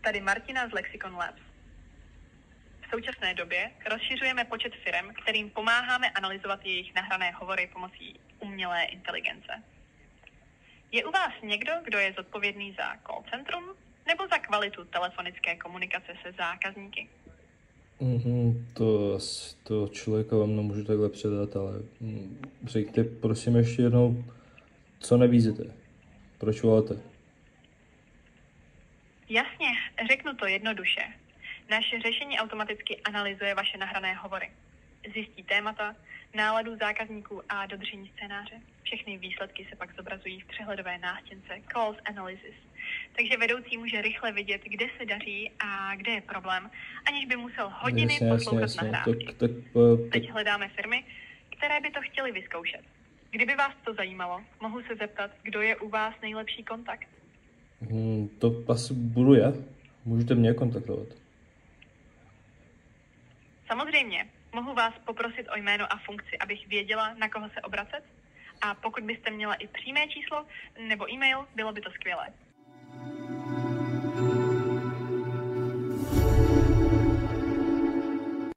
Tady Martina z Lexicon Labs. V současné době rozšiřujeme počet firem, kterým pomáháme analyzovat jejich nahrané hovory pomocí umělé inteligence. Je u vás někdo, kdo je zodpovědný za call centrum nebo za kvalitu telefonické komunikace se zákazníky? To člověka vám nemůžu takhle předat, ale řekněte prosím ještě jednou, co nabízíte? Proč voláte? Jasně, řeknu to jednoduše. Naše řešení automaticky analyzuje vaše nahrané hovory. Zjistí témata, náladu zákazníků a dodržení scénáře. Všechny výsledky se pak zobrazují v přehledové nástěnce Calls Analysis. Takže vedoucí může rychle vidět, kde se daří a kde je problém, aniž by musel hodiny poslouchat nahrávky. Teď hledáme firmy, které by to chtěly vyzkoušet. Kdyby vás to zajímalo, mohu se zeptat, kdo je u vás nejlepší kontakt? To asi budu já. Můžete mě kontaktovat. Samozřejmě. Mohu vás poprosit o jméno a funkci, abych věděla, na koho se obracet? A pokud byste měla i přímé číslo nebo e-mail, bylo by to skvělé.